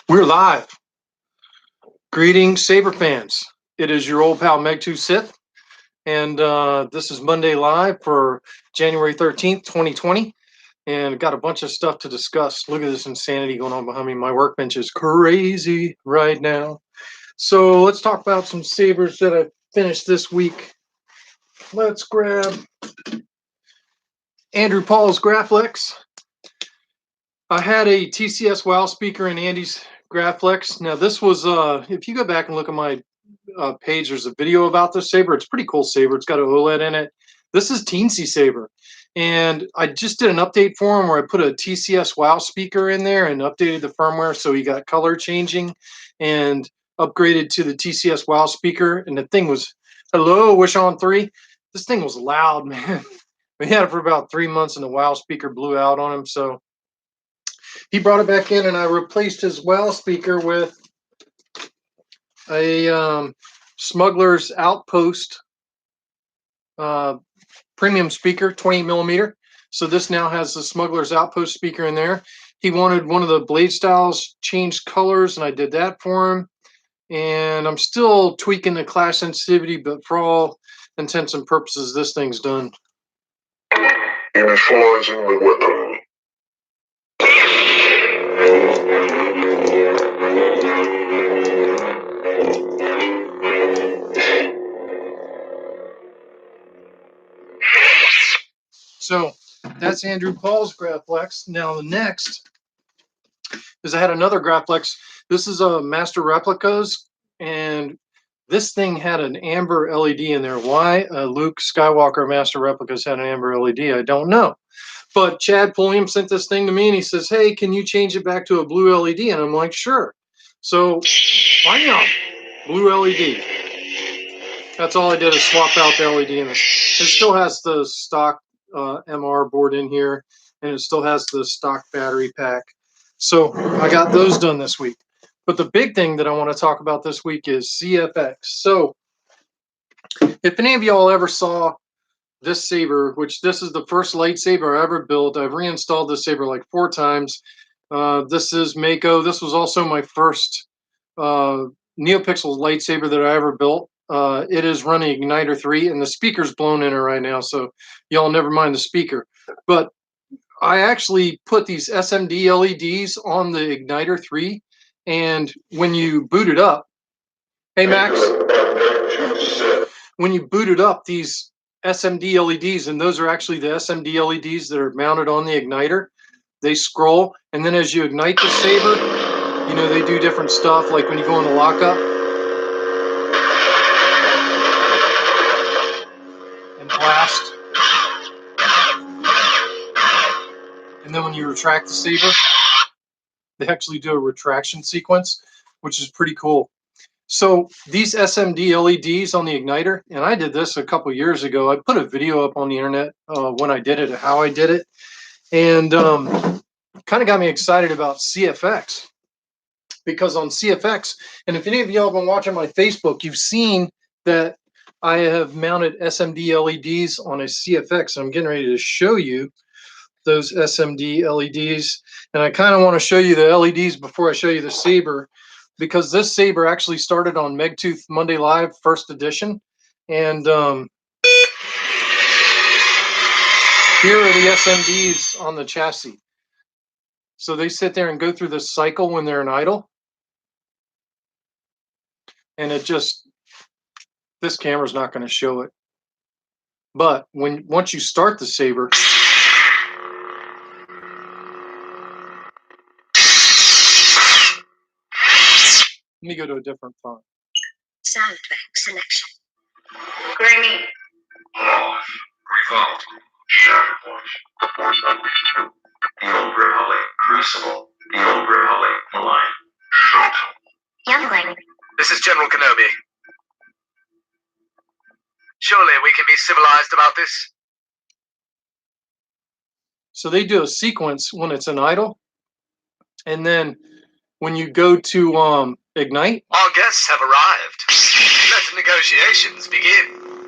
We're live. Greetings, Saber fans. It is your old pal Megtooth Sith, and this is Monday Live for January 13th, 2020. And got a bunch of stuff to discuss. Look at this insanity going on behind me. My workbench is crazy right now. So let's talk about some sabers that I finished this week. Let's grab Andrew Paul's Graflex. I had a TCS WOW speaker in Andy's Graflex. Now this was, if you go back and look at my page, there's a video about this saber. It's a pretty cool saber. It's got an OLED in it. This is Teensy Saber. And I just did an update for him where I put a TCS WOW speaker in there and updated the firmware so he got color changing and upgraded to the TCS WOW speaker. And the thing was, hello, Wish on 3. This thing was loud, man. We had it for about 3 months and the WOW speaker blew out on him. So he brought it back in and I replaced his WOW speaker with a Smuggler's Outpost premium speaker, 20 millimeter. So this now has the Smuggler's Outpost speaker in there. He wanted one of the blade styles changed colors, and I did that for him. And I'm still tweaking the clash sensitivity, but for all intents and purposes, this thing's done. Initializing the weapon. So that's Andrew Paul's Graflex. Now the next is I had another Graflex. This is a Master Replicas, and this thing had an amber LED in there. Why Luke Skywalker Master Replicas had an amber LED, I don't know. But Chad Pulliam sent this thing to me, and he says, hey, can you change it back to a blue LED? And I'm like, sure. So, bam, blue LED. That's all I did is swap out the LED in this. It still has the stock MR board in here, and it still has the stock battery pack. So I got those done this week. But the big thing that I want to talk about this week is CFX. So if any of y'all ever saw this saber, which this is the first lightsaber I ever built, I've reinstalled this saber like 4 times. This is Mako. This was also my first NeoPixel lightsaber that I ever built. It is running Igniter 3, and the speaker's blown in it right now, so y'all never mind the speaker. But I actually put these SMD LEDs on the Igniter 3, and when you boot it up, hey Max, when you boot it up, these SMD LEDs, and those are actually the SMD LEDs that are mounted on the igniter, they scroll, and then as you ignite the saber, you know, they do different stuff, like when you go in the lockup and blast, and then when you retract the saber, they actually do a retraction sequence, which is pretty cool. So these SMD LEDs on the igniter, and I did this a couple years ago. I put a video up on the internet when I did it, how I did it, and kind of got me excited about CFX, because on CFX, and if any of y'all have been watching my Facebook, you've seen that I have mounted SMD LEDs on a CFX, and I'm getting ready to show you those SMD LEDs. And I kind of want to show you the LEDs before I show you the saber, because this saber actually started on Megtooth Monday Live first edition. And here are the SMDs on the chassis. So they sit there and go through this cycle when they're in idle. And it just, this camera's not going to show it. But once you start the saber, let me go to a different font. Sound bank selection. Grammy. Off. Revolt. Shadow Voice. Umbrella. Crucible. Umbrella. Line. Shut. Youngling. This is General Kenobi. Surely we can be civilized about this? So they do a sequence when it's an idle, and then when you go to ignite, Our guests have arrived. Let negotiations begin.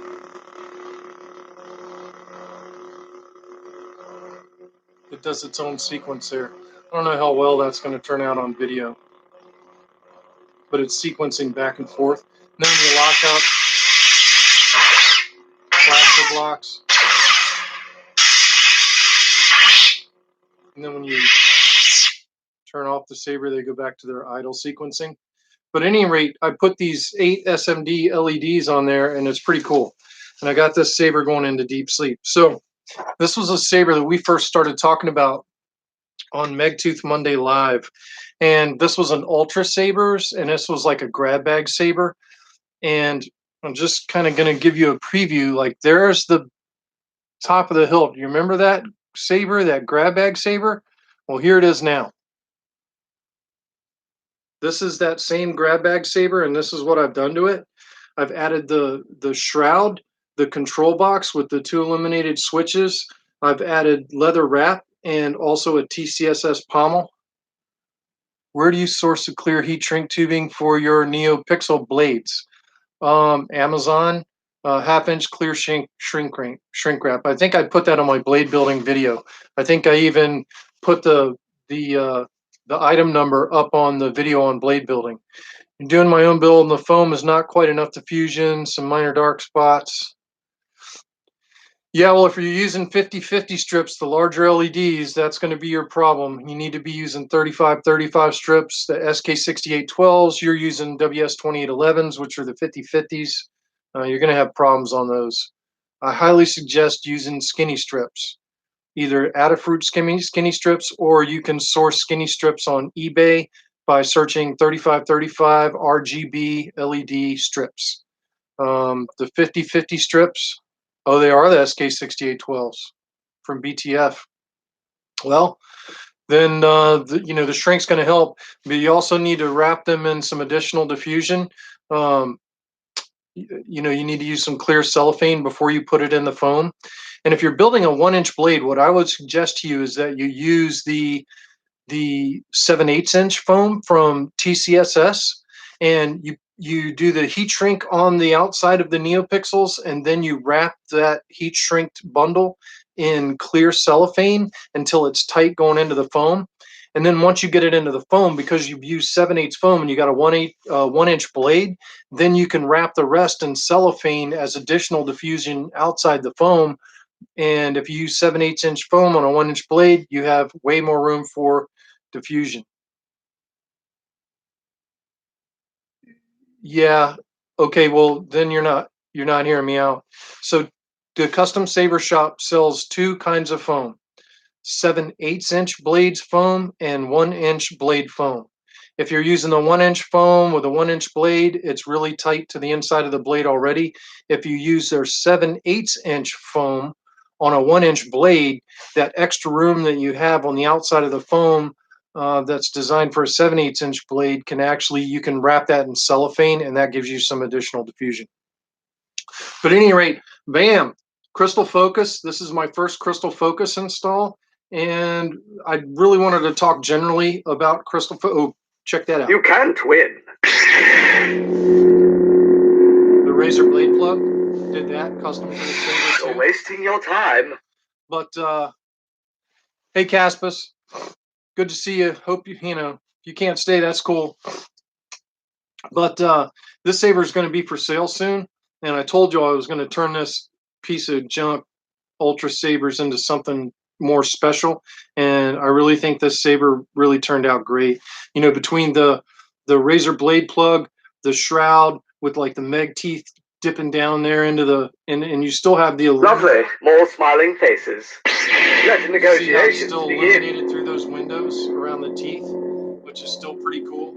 it does its own sequence there. I don't know how well that's going to turn out on video. but it's sequencing back and forth. And then you lock up plaster blocks. And then when you turn off the saber, they go back to their idle sequencing. But at any rate, I put these 8 SMD LEDs on there, and it's pretty cool. And I got this saber going into deep sleep. So this was a saber that we first started talking about on Megtooth Monday Live. And this was an Ultra Sabers, and this was like a grab bag saber. And I'm just kind of going to give you a preview. Like, there's the top of the hilt. You remember that saber, that grab bag saber? Well, here it is now. This is that same grab bag saber, and this is what I've done to it. I've added the shroud, the control box with the 2 illuminated switches. I've added leather wrap and also a TCSS pommel. Where do you source the clear heat shrink tubing for your NeoPixel blades? Amazon, half-inch clear shrink wrap. I think I put that on my blade building video. I think I even put the item number up on the video on blade building. I'm doing my own build, and the foam is not quite enough diffusion, some minor dark spots. Yeah, well, if you're using 50/50 strips, the larger LEDs, that's going to be your problem. You need to be using 35/35 strips. The SK6812s, you're using WS2811s, which are the 50/50s. You're going to have problems on those. I highly suggest using skinny strips, either Adafruit skinny strips, or you can source skinny strips on eBay by searching 35/35 RGB LED strips. The 50/50 strips, oh, they are the SK6812s from BTF. Well, then the shrink's going to help, but you also need to wrap them in some additional diffusion. Um, you need to use some clear cellophane before you put it in the foam. And if you're building a 1-inch blade, what I would suggest to you is that you use the 7/8 inch foam from TCSS, and you do the heat shrink on the outside of the NeoPixels, and then you wrap that heat shrinked bundle in clear cellophane until it's tight going into the foam. And then once you get it into the foam, because you've used 7/8 foam and you got a 1-inch blade, then you can wrap the rest in cellophane as additional diffusion outside the foam. And if you use 7/8 inch foam on a 1-inch blade, you have way more room for diffusion. Yeah. Okay. Well, then you're not hearing me out. So the Custom Saber Shop sells 2 kinds of foam: 7/8 inch blades foam and 1-inch blade foam. If you're using the 1-inch foam with a 1-inch blade, it's really tight to the inside of the blade already. If you use their 7/8 inch foam on a 1-inch blade, that extra room that you have on the outside of the foam, that's designed for a 7/8 inch blade, you can wrap that in cellophane, and that gives you some additional diffusion. But at any rate, bam, crystal focus. This is my first crystal focus install, and I really wanted to talk generally about crystal focus. Oh, check that out. You can't win. The razor blade plug did that custom for the Saber You're too. wasting your time. But hey, Caspus, good to see you. Hope if you can't stay, that's cool. But this saber is going to be for sale soon, and I told you I was going to turn this piece of junk Ultra Sabers into something more special, and I really think this saber really turned out great. Between the razor blade plug, the shroud with like the Megtooth dipping down there into and you still have the Lovely. More smiling faces. Let the see how it's negotiations still begin. illuminated through those windows around the teeth, which is still pretty cool.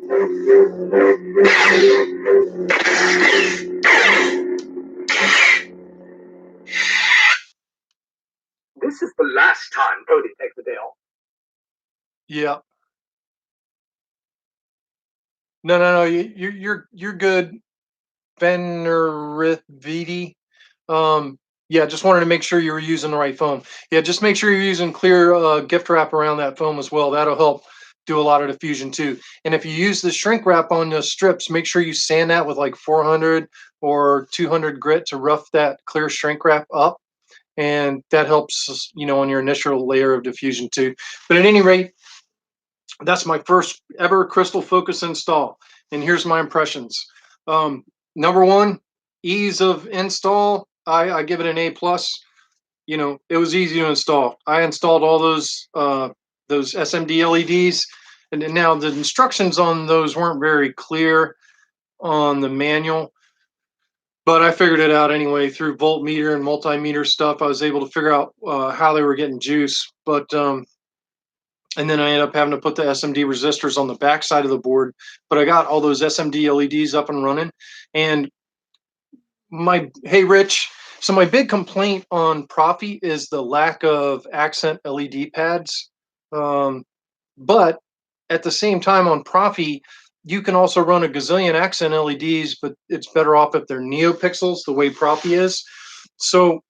This is the last time Cody takes the day off. Yeah. No. You're good, Venerithvidi. Yeah, just wanted to make sure you were using the right foam. Yeah, just make sure you're using clear gift wrap around that foam as well. That'll help do a lot of diffusion too. And if you use the shrink wrap on the strips, make sure you sand that with like 400 or 200 grit to rough that clear shrink wrap up. And that helps, on your initial layer of diffusion too. But at any rate, that's my first ever crystal focus install. and here's my impressions. Number one, ease of install. I give it an A+. You know, it was easy to install. I installed all those SMD LEDs, and then now the instructions on those weren't very clear on the manual, but I figured it out anyway through voltmeter and multimeter stuff. I was able to figure out how they were getting juice, but and then I ended up having to put the SMD resistors on the back side of the board. But I got all those SMD LEDs up and running, and hey Rich, so my big complaint on Profi is the lack of accent LED pads. But at the same time on Profi, you can also run a gazillion accent LEDs, but it's better off if they're neopixels the way Profi is. So,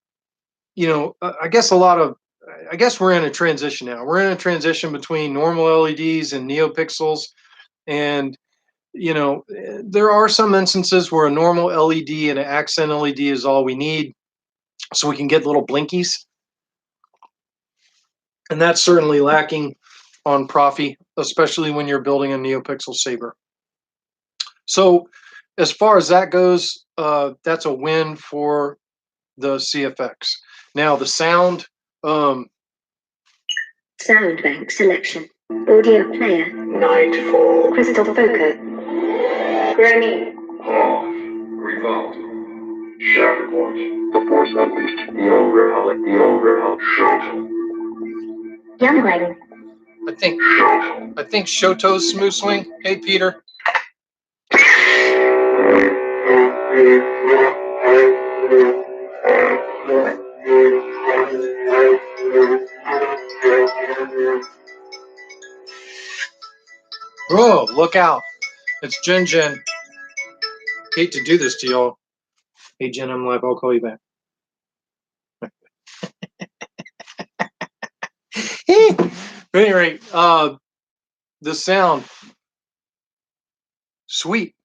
you know, I guess we're in a transition now. We're in a transition between normal LEDs and neopixels. And you know, there are some instances where a normal LED and an accent LED is all we need, so we can get little blinkies. And that's certainly lacking on Profi, especially when you're building a NeoPixel Saber. So as far as that goes, that's a win for the CFX. Now the sound. Sound bank selection. Audio player. Nightfall. Crystal focus. Granny. Off. Revolt. Shatterpoint. The overhaul. Shuttle. Youngling. I think Shoto's smooth swing. Hey Peter. Oh, look out. It's Jen. Hate to do this to y'all. Hey Jen, I'm live. I'll call you back. At any rate, the sound. Sweet.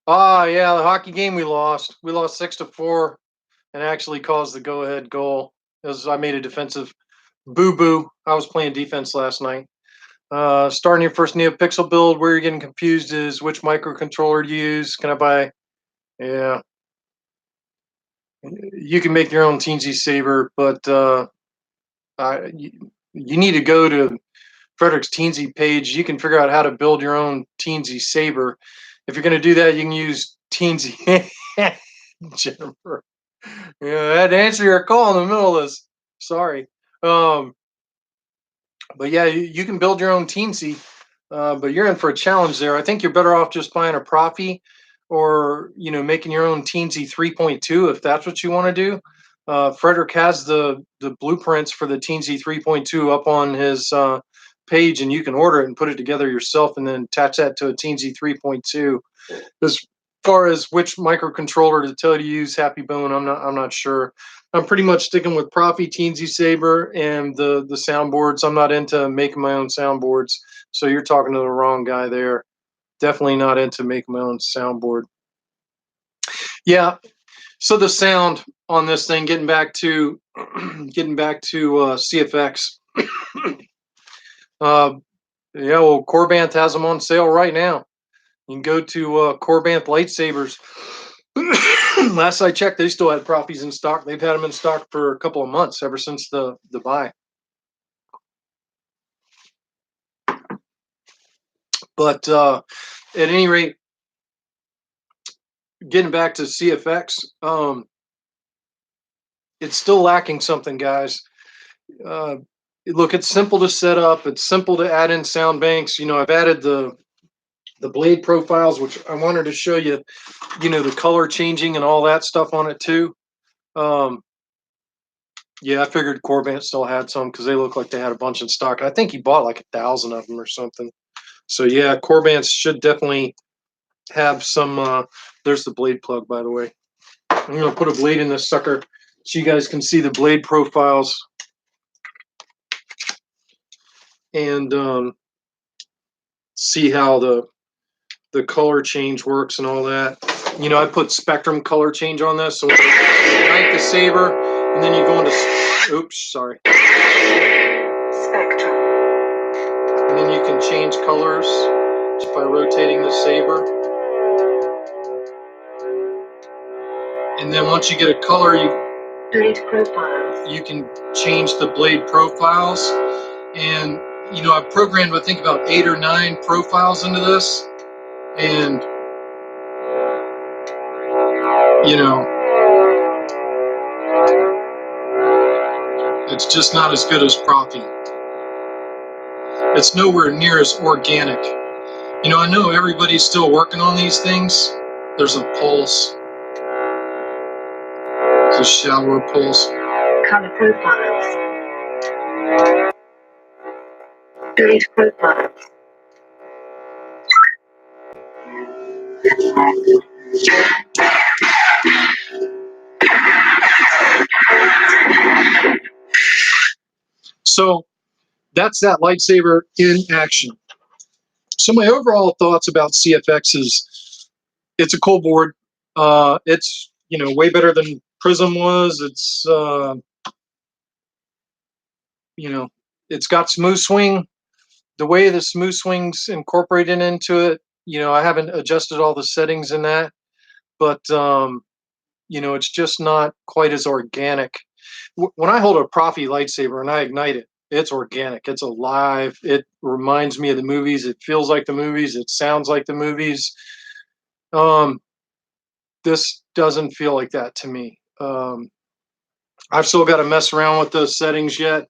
Yeah, the hockey game we lost. We lost 6-4 and actually caused the go-ahead goal as I made a defensive boo-boo. I was playing defense last night. Starting your first NeoPixel build, where you're getting confused is which microcontroller to use. Can I buy? Yeah. You can make your own Teensy Saber, but you need to go to Frederick's Teensy page. You can figure out how to build your own Teensy Saber. If you're going to do that, you can use Teensy. Jennifer. Yeah, I had to answer your call in the middle of this. Sorry. But yeah, you can build your own Teensy, but you're in for a challenge there. I think you're better off just buying a Profi or, you know, making your own Teensy 3.2 if that's what you want to do. Frederick has the blueprints for the Teensy 3.2 up on his page, and you can order it and put it together yourself and then attach that to a Teensy 3.2. As far as which microcontroller to tell you to use, Happy Bone, I'm not sure. I'm pretty much sticking with Profi, Teensy Saber, and the soundboards. I'm not into making my own soundboards, so you're talking to the wrong guy there. Definitely not into making my own soundboard. Yeah. So the sound on this thing, getting back to CFX. Yeah, well, Corbanth has them on sale right now. You can go to Corbanth Lightsabers. Last I checked, they still had Profis in stock. They've had them in stock for a couple of months, ever since the buy. But at any rate, getting back to CFX, it's still lacking something, guys. Look, it's simple to set up. It's simple to add in sound banks. You know, I've added the blade profiles, which I wanted to show you, you know, the color changing and all that stuff on it too. Yeah, I figured Corbanth still had some because they look like they had a bunch in stock. I think he bought like 1,000 of them or something. So yeah, Corbanth should definitely have some. There's the blade plug, by the way. I'm gonna put a blade in this sucker so you guys can see the blade profiles and see how the color change works and all that. You know, I put spectrum color change on this, so you ignite the saber, and then you go into. Oops, sorry. Spectrum. And then you can change colors just by rotating the saber. And then once you get a color, Blade profiles. you can change the blade profiles. And you know, I've programmed, I think, about 8 or 9 profiles into this, and you know, it's just not as good as Profi. It's nowhere near as organic. You know, I know everybody's still working on these things. There's a pulse. It's a shallower pulse. Color profiles. Blade profiles. So that's that lightsaber in action. So my overall thoughts about CFX is it's a cool board. It's, you know, way better than Prism was. It's you know, it's got smooth swing. The way the smooth swing's incorporated into it, you know, I haven't adjusted all the settings in that, but you know, it's just not quite as organic. When I hold a Profi lightsaber and I ignite it, it's organic. It's alive. It reminds me of the movies. It feels like the movies. It sounds like the movies. Um, this doesn't feel like that to me. I've still got to mess around with those settings yet.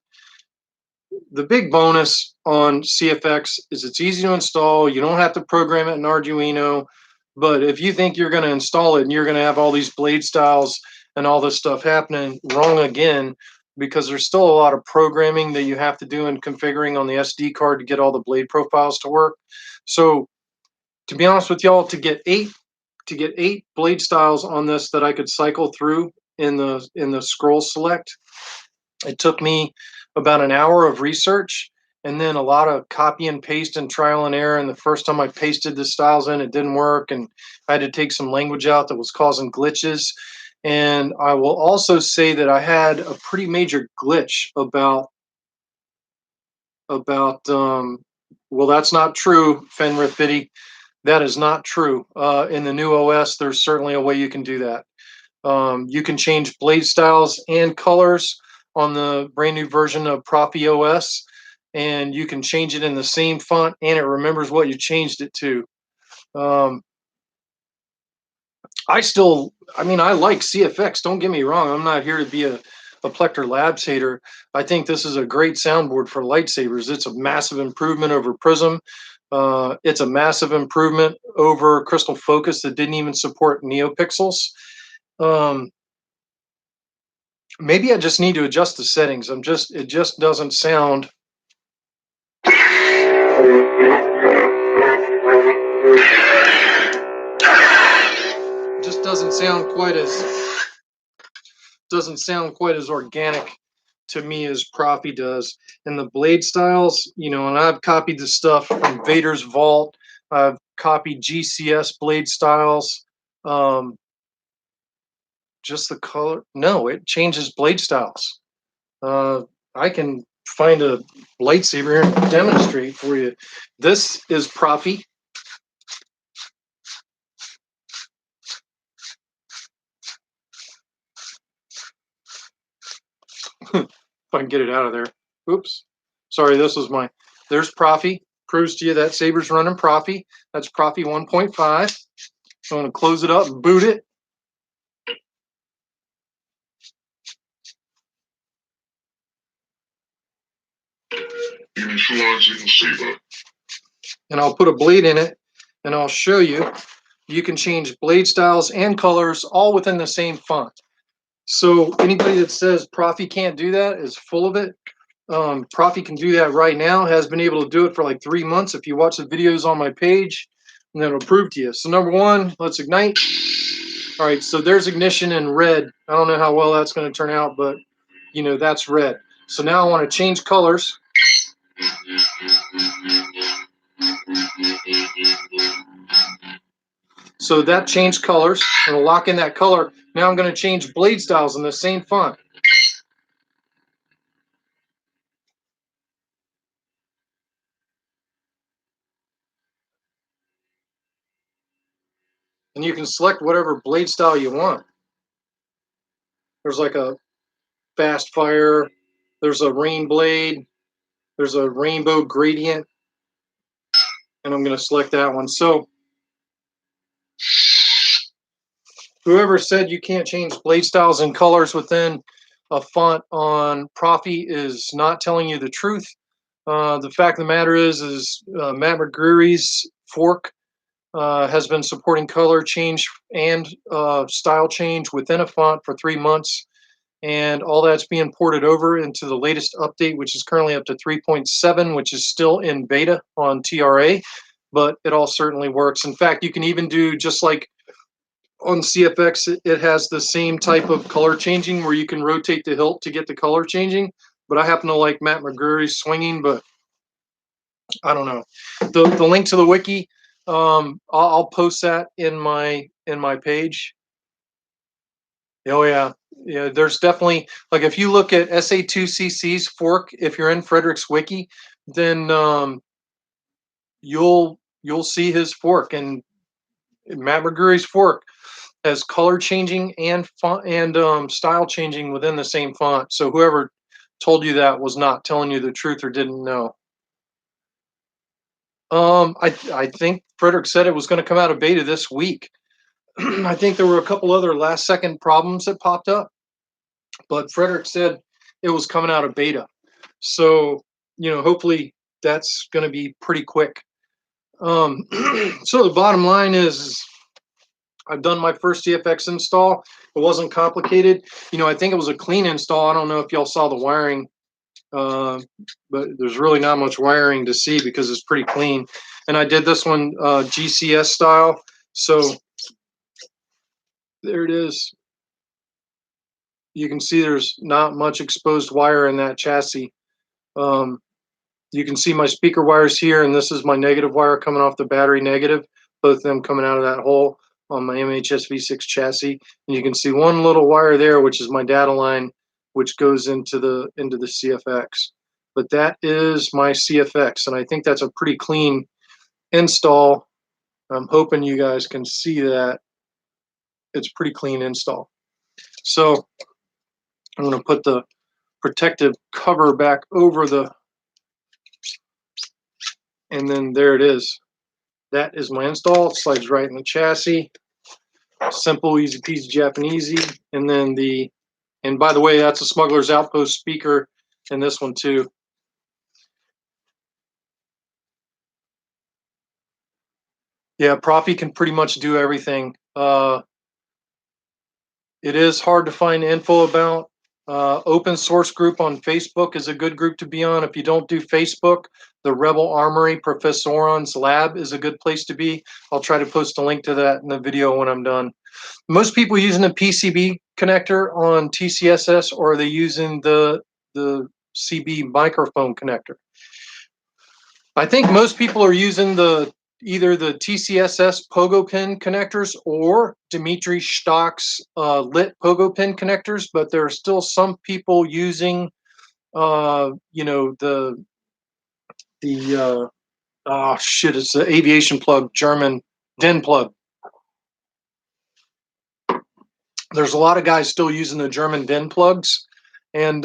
The big bonus on CFX is it's easy to install. You don't have to program it in Arduino. But if you think you're going to install it and you're going to have all these blade styles and all this stuff happening, wrong again, because there's still a lot of programming that you have to do and configuring on the SD card to get all the blade profiles to work. So to be honest with y'all, to get eight blade styles on this that I could cycle through in the scroll select, it took me about an hour of research and then a lot of copy and paste and trial and error. And the first time I pasted the styles in, it didn't work. And I had to take some language out that was causing glitches. And I will also say that I had a pretty major glitch about well, that's not true, Fenrith Biddy. That is not true. In the new OS, there's certainly a way you can do that. You can change blade styles and colors on the brand new version of Profi OS, and you can change it in the same font, and it remembers what you changed it to. Um, I mean, I like CFX. Don't get me wrong. I'm not here to be a Plector Labs hater. I think this is a great soundboard for lightsabers. It's a massive improvement over Prism. It's a massive improvement over Crystal Focus that didn't even support NeoPixels. Um, Maybe I just need to adjust the settings. It just doesn't sound. Just doesn't sound quite as organic to me as Profi does. And the blade styles, you know, and I've copied the stuff from Vader's Vault. I've copied GCS blade styles. Um, just the color. No, it changes blade styles. Uh, I can find a lightsaber here and demonstrate for you. This is Profi. If I can get it out of there. Oops. Sorry, there's Profi. Proves to you that saber's running Profi. That's Profi 1.5. So I'm going to close it up and boot it. Initializing saber. And I'll put a blade in it, and I'll show you. You can change blade styles and colors all within the same font. So anybody that says Profi can't do that is full of it. Profi can do that right now, has been able to do it for like 3 months. If you watch the videos on my page, and then it'll prove to you. So number one, let's ignite. All right, so there's ignition in red. I don't know how well that's going to turn out, but you know, that's red. So now I want to change colors. So that changed colors. I'm going to lock in that color. Now I'm going to change blade styles in the same font. And you can select whatever blade style you want. There's like a fast fire. There's a rain blade. There's a rainbow gradient. And I'm going to select that one. So whoever said you can't change blade styles and colors within a font on Profi is not telling you the truth. The fact of the matter is Matt McGreary's fork has been supporting color change and style change within a font for 3 months. And all that's being ported over into the latest update, which is currently up to 3.7, which is still in beta on TRA, but it all certainly works. In fact, you can even do just like on CFX, it has the same type of color changing where you can rotate the hilt to get the color changing. But I happen to like Matt McGreary's swinging, but I don't know. The link to the wiki, I'll post that in my page. Oh yeah, yeah. There's definitely like if you look at SA2CC's fork, if you're in Frederick's wiki, then you'll see his fork, and Matt McGreary's fork has color changing and font and style changing within the same font. So whoever told you that was not telling you the truth or didn't know. I think Frederick said it was going to come out of beta this week. I think there were a couple other last second problems that popped up, but Frederick said it was coming out of beta. So, hopefully that's going to be pretty quick. So the bottom line is I've done my first CFX install. It wasn't complicated. I think it was a clean install. I don't know if y'all saw the wiring, but there's really not much wiring to see because it's pretty clean. And I did this one GCS style. So there it is. You can see there's not much exposed wire in that chassis. You can see my speaker wires here, and this is my negative wire coming off the battery negative, both of them coming out of that hole on my MHS V6 chassis. And you can see one little wire there, which is my data line, which goes into the CFX. But that is my CFX, and I think that's a pretty clean install. I'm hoping you guys can see that. It's pretty clean install. So I'm going to put the protective cover back over the, and then there it is. That is my install. It slides right in the chassis. Simple, easy peasy Japanesey. And then and by the way, that's a Smuggler's Outpost speaker in this one too. Yeah, Profi can pretty much do everything. It is hard to find info about. Open source group on Facebook is a good group to be on. If you don't do Facebook, the Rebel Armory Professoron's Lab is a good place to be. I'll try to post a link to that in the video when I'm done. Most people using the PCB connector on TCSS, or are they using the CB microphone connector? I think most people are using either the TCSS pogo pin connectors or Dimitri Stock's lit pogo pin connectors, but there are still some people using it's the aviation plug, German DIN plug. There's a lot of guys still using the German DIN plugs, and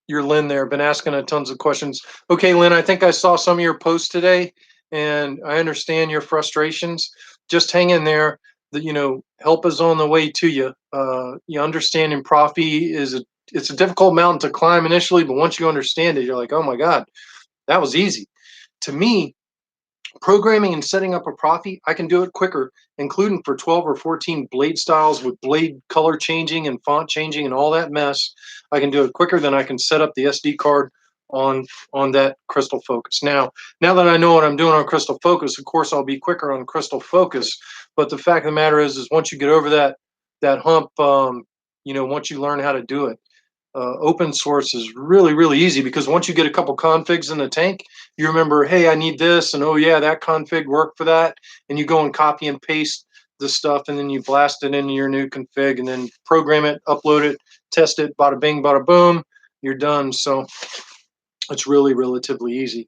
your Lynn there been asking a tons of questions. Okay, Lynn, I think I saw some of your posts today, and I understand your frustrations. Just hang in there. Help is on the way to you. You understand in Profi it's a difficult mountain to climb initially, but once you understand it, you're like, oh my God, that was easy. To me, programming and setting up a Profi, I can do it quicker, including for 12 or 14 blade styles with blade color changing and font changing and all that mess. I can do it quicker than I can set up the SD card on that Crystal Focus. Now that I know what I'm doing on Crystal Focus, of course I'll be quicker on Crystal Focus. But the fact of the matter is once you get over that hump, once you learn how to do it, open source is really, really easy, because once you get a couple configs in the tank, you remember, hey, I need this, and oh yeah, that config worked for that, and you go and copy and paste the stuff, and then you blast it into your new config, and then program it, upload it, test it, bada bing, bada boom, you're done. So it's really relatively easy.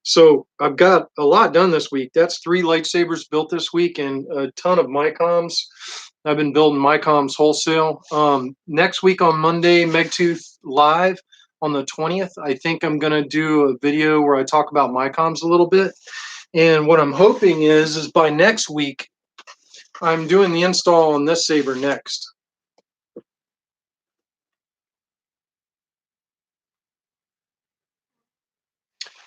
So I've got a lot done this week. That's 3 lightsabers built this week and a ton of Micoms. I've been building Mycoms wholesale. Next week on Monday, Megtooth live on the 20th. I think I'm going to do a video where I talk about Mycoms a little bit. And what I'm hoping is by next week, I'm doing the install on this saber next.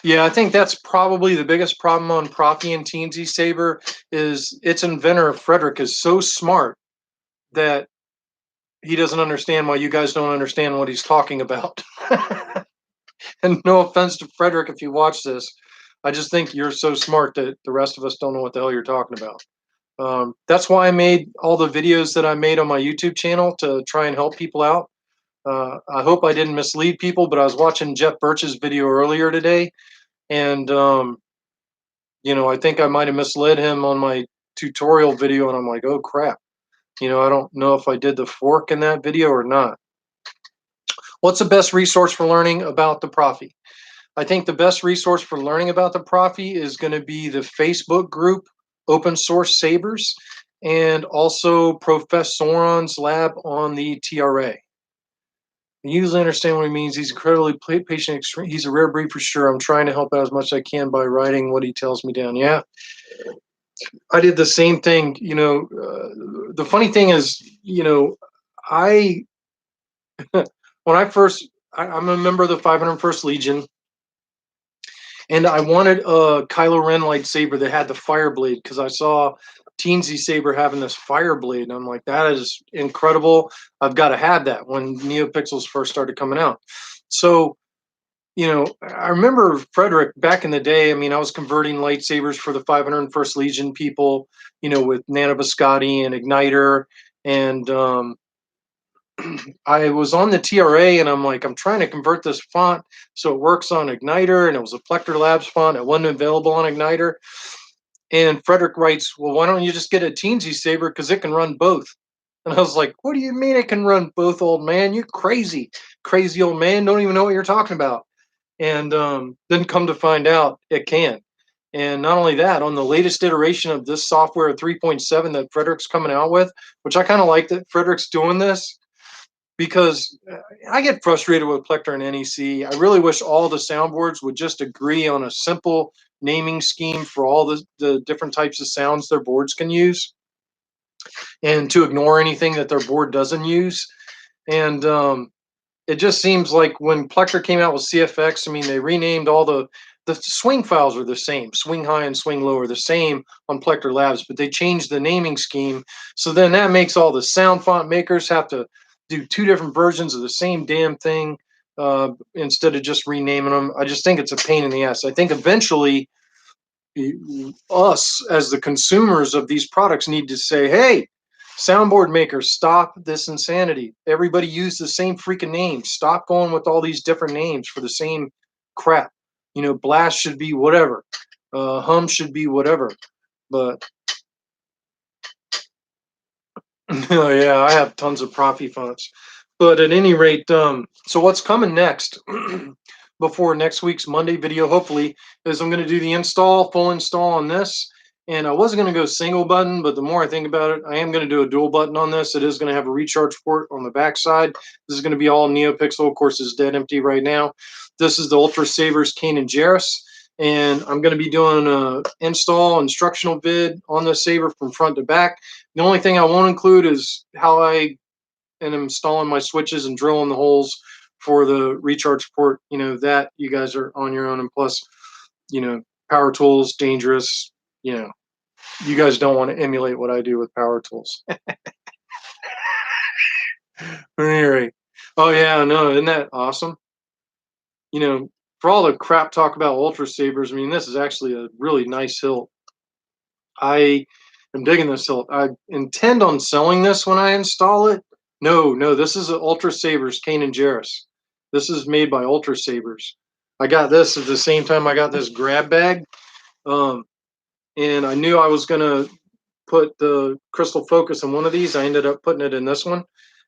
Yeah, I think that's probably the biggest problem on Profi and Teensy Saber is its inventor, Frederick, is so smart that he doesn't understand why you guys don't understand what he's talking about. And no offense to Frederick if you watch this, I just think you're so smart that the rest of us don't know what the hell you're talking about. That's why I made all the videos that I made on my YouTube channel to try and help people out. I hope I didn't mislead people, but I was watching Jeff Birch's video earlier today, and I think I might have misled him on my tutorial video, and I'm like, oh crap. I don't know if I did the fork in that video or not. What's the best resource for learning about the Profi? I think the best resource for learning about the Profi is going to be the Facebook group, Open Source Sabers, and also Professoron's lab on the TRA. I usually understand what he means. He's incredibly patient. He's a rare breed for sure. I'm trying to help out as much as I can by writing what he tells me down. Yeah, I did the same thing. The funny thing is, I when I'm a member of the 501st Legion, and I wanted a Kylo Ren lightsaber that had the fire blade because I saw Teensy Saber having this fire blade, and I'm like, that is incredible. I've got to have that when NeoPixels first started coming out. So, I remember Frederick back in the day. I mean, I was converting lightsabers for the 501st Legion people, with Nano Biscotti and Igniter, and I was on the TRA, and I'm like, I'm trying to convert this font so it works on Igniter, and it was a Plector Labs font. It wasn't available on Igniter. And Frederick writes, well, why don't you just get a Teensy Saber because it can run both? And I was like, what do you mean it can run both, old man? You crazy old man. Don't even know what you're talking about. And then come to find out it can. And not only that, on the latest iteration of this software 3.7 that Frederick's coming out with, which I kind of like that Frederick's doing this, because I get frustrated with Plector and NEC. I really wish all the soundboards would just agree on a simple naming scheme for all the different types of sounds their boards can use, and to ignore anything that their board doesn't use. And it just seems like when Plector came out with CFX, I mean, they renamed all the swing files are the same. Swing high and swing low are the same on Plector Labs, but they changed the naming scheme. So then that makes all the sound font makers have to do two different versions of the same damn thing instead of just renaming them. I just think it's a pain in the ass. I think eventually us as the consumers of these products need to say, hey, soundboard makers, stop this insanity. Everybody use the same freaking names. Stop going with all these different names for the same crap. Blast should be whatever. Hum should be whatever. But yeah, I have tons of Profi fonts. But at any rate, so what's coming next before next week's Monday video, hopefully, is I'm going to do the full install on this. And I wasn't going to go single button, but the more I think about it, I am going to do a dual button on this. It is going to have a recharge port on the back side. This is going to be all NeoPixel. Of course, it's dead empty right now. This is the Ultra Savers Kane and Jarrus. And I'm going to be doing an install instructional vid on the saber from front to back. The only thing I won't include is how I am installing my switches and drilling the holes for the recharge port. That you guys are on your own. And plus, power tools, dangerous. You guys don't want to emulate what I do with power tools. Anyway, oh yeah, no, isn't that awesome? For all the crap talk about Ultra Sabers, I mean, this is actually a really nice hilt. I am digging this hilt. I intend on selling this when I install it. No, this is an Ultra Sabers Kane and Jarrus. This is made by Ultra Sabers. I got this at the same time I got this grab bag. And I knew I was going to put the crystal focus in one of these. I ended up putting it in this one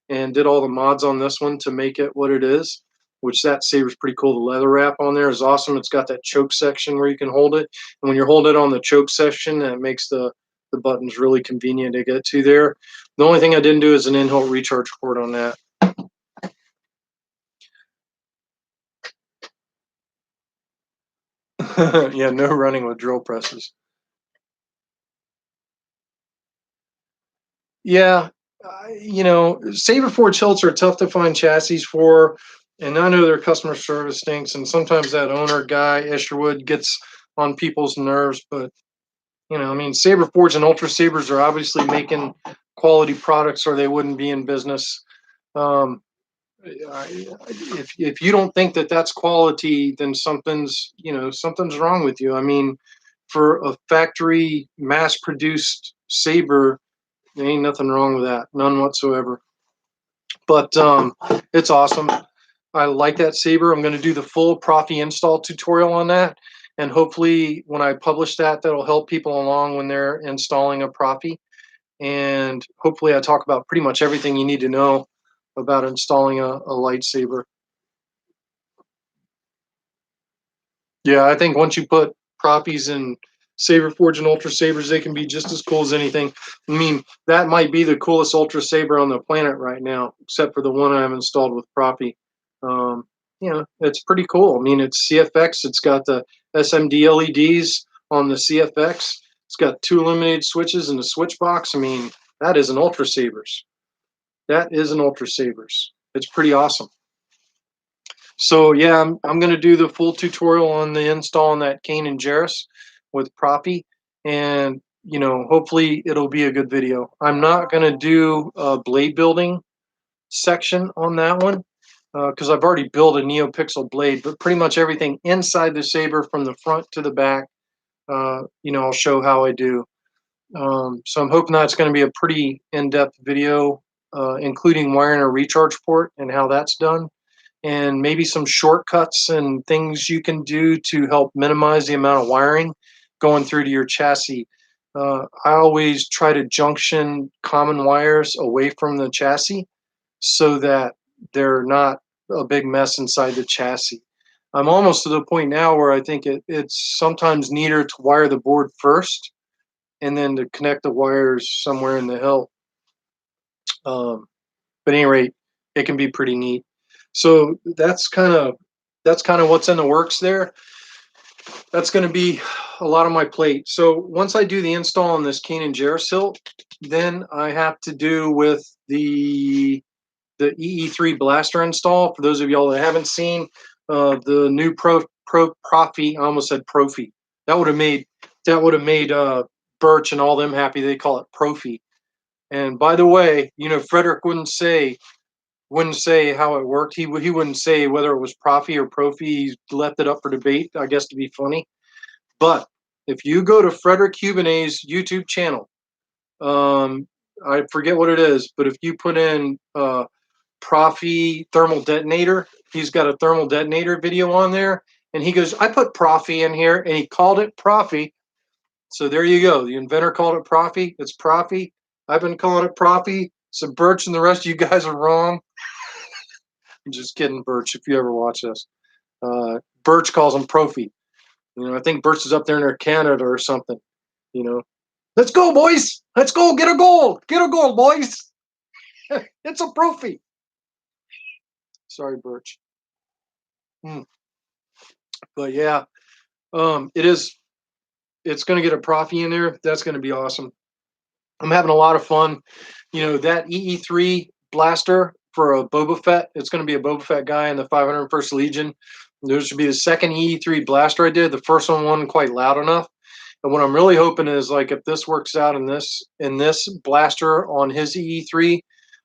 and did all the mods on this one to make it what it is, which that saber's pretty cool. The leather wrap on there is awesome. It's got that choke section where you can hold it. And when you're holding it on the choke section, that makes the The button's really convenient to get to there. The only thing I didn't do is an in-hill recharge cord on that. Yeah, no running with drill presses. Yeah, Saber Forge hilts are tough to find chassis for, and I know their customer service stinks, and sometimes that owner guy, Isherwood, gets on people's nerves. But I mean, Saber Forge and Ultra Sabers are obviously making quality products, or they wouldn't be in business. Um, if you don't think that that's quality, then something's wrong with you. I mean, for a factory mass produced saber, there ain't nothing wrong with that, none whatsoever. But it's awesome. I like that saber. I'm going to do the full Profi install tutorial on that, and hopefully when I publish that, that'll help people along when they're installing a Profi. And hopefully I talk about pretty much everything you need to know about installing a lightsaber. Yeah, I think once you put Profis in Saber Forge and Ultra Sabers, they can be just as cool as anything. I mean, that might be the coolest Ultra Saber on the planet right now, except for the one I've installed with Profi. Um, it's pretty cool. I mean, it's CFX. It's got the SMD LEDs on the CFX. It's got 2 illuminated switches and a switch box. I mean, that is an Ultra Sabers. That is an Ultra Sabers. It's pretty awesome. So yeah, I'm going to do the full tutorial on the install on that Kane and Jarrus with Profi, and hopefully it'll be a good video. I'm not going to do a blade building section on that one because I've already built a NeoPixel blade, but pretty much everything inside the saber from the front to the back, I'll show how I do. So I'm hoping that's going to be a pretty in-depth video, including wiring a recharge port and how that's done, and maybe some shortcuts and things you can do to help minimize the amount of wiring going through to your chassis. I always try to junction common wires away from the chassis so that they're not a big mess inside the chassis. I'm almost to the point now where I think it's sometimes neater to wire the board first and then to connect the wires somewhere in the hill. But at any rate, it can be pretty neat. So that's kind of what's in the works there. That's going to be a lot on my plate. So once I do the install on this Kane and Jarrus hilt, then I have to do with the EE3 blaster install. For those of y'all that haven't seen the new Profi, I almost said Profi. That would have made Birch and all them happy. They call it Profi. And by the way, Frederick wouldn't say how it worked. He wouldn't say whether it was Profi or Profi. He left it up for debate, I guess, to be funny. But if you go to Frederick Hubinet's YouTube channel, I forget what it is, but if you put in Profi thermal detonator, he's got a thermal detonator video on there, and he goes, I put Profi in here, and he called it Profi. So there you go. The inventor called it Profi. It's Profi. I've been calling it Profi. So Birch and the rest of you guys are wrong. I'm just kidding, Birch, if you ever watch this. Birch calls him Profi. I think Birch is up there in Canada or something. Let's go, boys. Let's go. Get a goal. Get a goal, boys. It's a Profi. Sorry, Birch. But yeah, it's going to get a Profi in there. That's going to be awesome. I'm having a lot of fun. That EE3 blaster for a Boba Fett, it's going to be a Boba Fett guy in the 501st Legion. This should be the second EE3 blaster I did. The first one wasn't quite loud enough. And what I'm really hoping is, like, if this works out in this blaster on his EE3,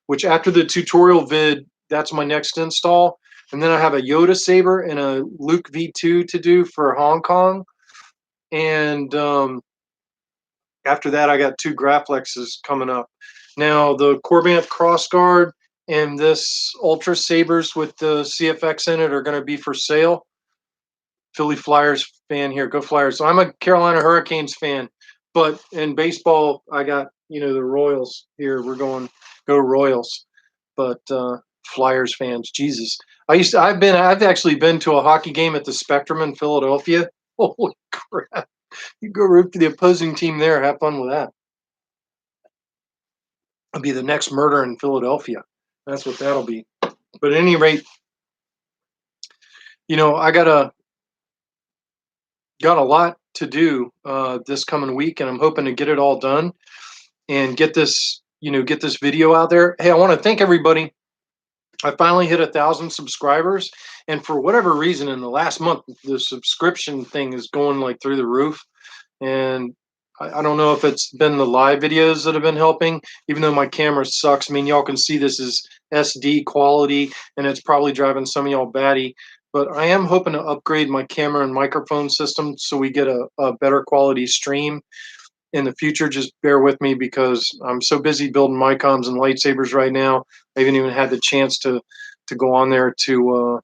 which after the tutorial vid, that's my next install. And then I have a Yoda saber and a Luke V2 to do for Hong Kong. And after that, I got 2 Graflexes coming up. Now, the Corbomp Crossguard and this Ultra Sabers with the CFX in it are going to be for sale. Philly Flyers fan here. Go Flyers. So I'm a Carolina Hurricanes fan. But in baseball, I got, the Royals here. We're going go Royals. But Flyers fans, Jesus. I've actually been to a hockey game at the Spectrum in Philadelphia. Holy crap. You go root for the opposing team there. Have fun with that. It'll be the next murder in Philadelphia. That's what that'll be. But at any rate, I got a lot to do this coming week, and I'm hoping to get it all done and get this video out there. Hey, I want to thank everybody. I finally hit 1,000 subscribers, and for whatever reason, in the last month, the subscription thing is going like through the roof. And I don't know if it's been the live videos that have been helping, even though my camera sucks. I mean, y'all can see this is SD quality, and it's probably driving some of y'all batty. But I am hoping to upgrade my camera and microphone system so we get a better quality stream in the future. Just bear with me because I'm so busy building Micoms and lightsabers right now. I haven't even had the chance to go on there to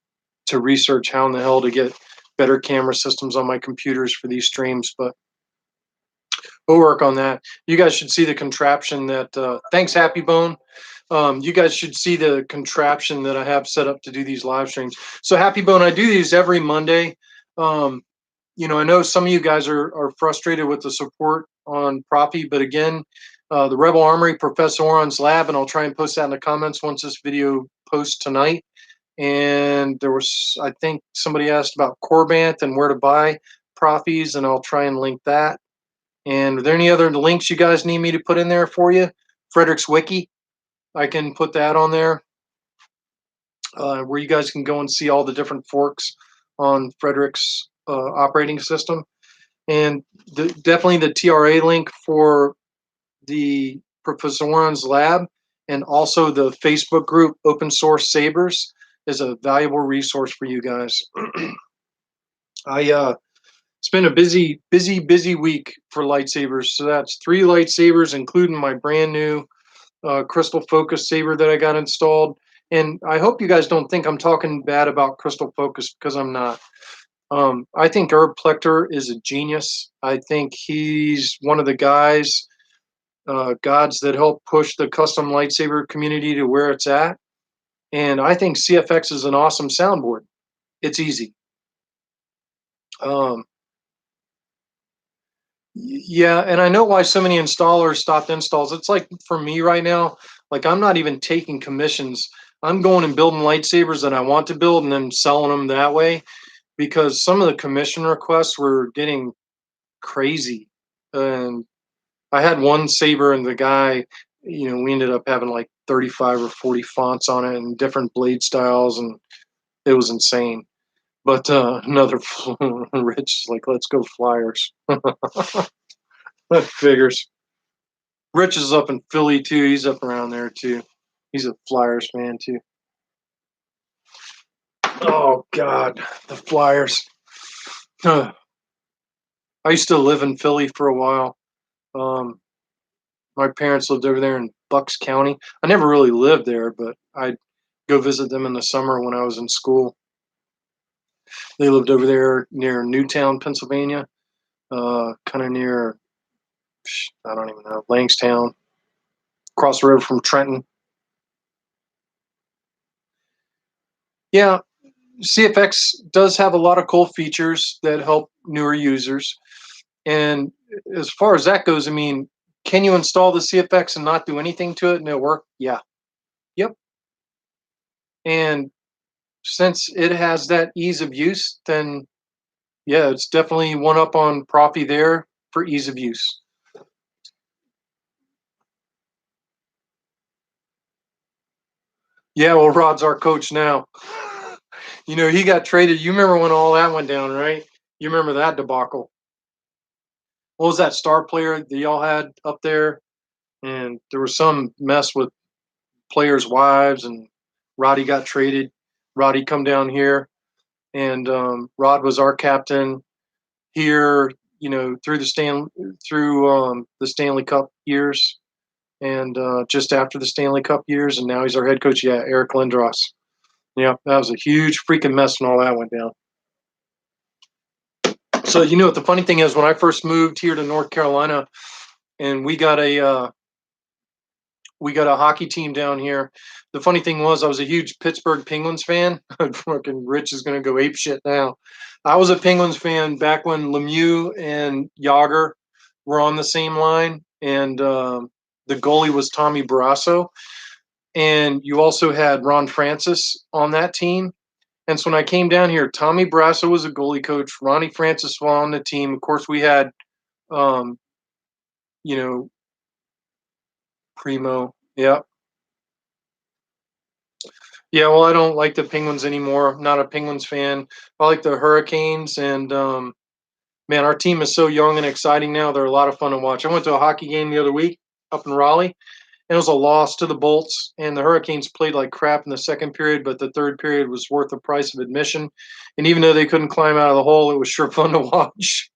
research how in the hell to get better camera systems on my computers for these streams. But we'll work on that. You guys should see the contraption that thanks Happy Bone. You guys should see the contraption that I have set up to do these live streams. So Happy Bone, I do these every Monday. I know some of you guys are frustrated with the support on Proppy, but again, the Rebel Armory, Professor Oron's lab, and I'll try and post that in the comments once this video posts tonight. And there was, I think somebody asked about Corbanth and where to buy Proffies, and I'll try and link that. And are there any other links you guys need me to put in there for you? Frederick's Wiki, I can put that on there, where you guys can go and see all the different forks on Frederick's operating system. And definitely the TRA link for the Professor Warren's lab, and also the Facebook group Open Source Sabers is a valuable resource for you guys. It's been a busy week for lightsabers. So that's 3 lightsabers, including my brand new crystal focus saber that I got installed. And I hope you guys don't think I'm talking bad about crystal focus, because I'm not. I think Herb Plechter is a genius. I think he's one of the gods that help push the custom lightsaber community to where it's at. And I think CFX is an awesome soundboard. It's easy. Yeah, and I know why so many installers stopped installs. It's like for me right now, like I'm not even taking commissions. I'm going and building lightsabers that I want to build and then selling them that way, because some of the commission requests were getting crazy. And I had one saber and the guy, we ended up having like 35 or 40 fonts on it and different blade styles, and it was insane. But another Rich is like, let's go Flyers. That figures. Rich is up in Philly too. He's up around there too. He's a Flyers fan too. Oh God, the Flyers. I used to live in Philly for a while. My parents lived over there in Bucks County. I never really lived there, but I'd go visit them in the summer when I was in school. They lived over there near Newtown, Pennsylvania, kind of near, I don't even know, Langstown, across the road from Trenton. Yeah, CFX does have a lot of cool features that help newer users. And as far as that goes, I mean, can you install the CFX and not do anything to it and it'll work? Yeah. Yep. And since it has that ease of use, then yeah, it's definitely one up on Proppy there for ease of use. Yeah, well, Rod's our coach now. He got traded. You remember when all that went down, right? You remember that debacle. What was that star player that y'all had up there? And there was some mess with players' wives, and Roddy got traded. Roddy come down here, and Rod was our captain here, through the Stanley Cup years, and just after the Stanley Cup years, and now he's our head coach. Yeah, Eric Lindros. Yeah, that was a huge freaking mess when all that went down. So what the funny thing is, when I first moved here to North Carolina, and we got a hockey team down here. The funny thing was, I was a huge Pittsburgh Penguins fan. Fucking Rich is gonna go ape shit now. I was a Penguins fan back when Lemieux and Yager were on the same line, and the the goalie was Tommy Barrasso, and you also had Ron Francis on that team. And so when I came down here, Tommy Barrasso was a goalie coach. Ronnie Francis was on the team. Of course, we had, um, you know, Primo. Yeah. Yeah, well, I don't like the Penguins anymore. I'm not a Penguins fan. I like the Hurricanes, and man, our team is so young and exciting now. They're a lot of fun to watch. I went to a hockey game the other week up in Raleigh, and it was a loss to the Bolts, and the Hurricanes played like crap in the second period, but the third period was worth the price of admission. And even though they couldn't climb out of the hole, it was sure fun to watch.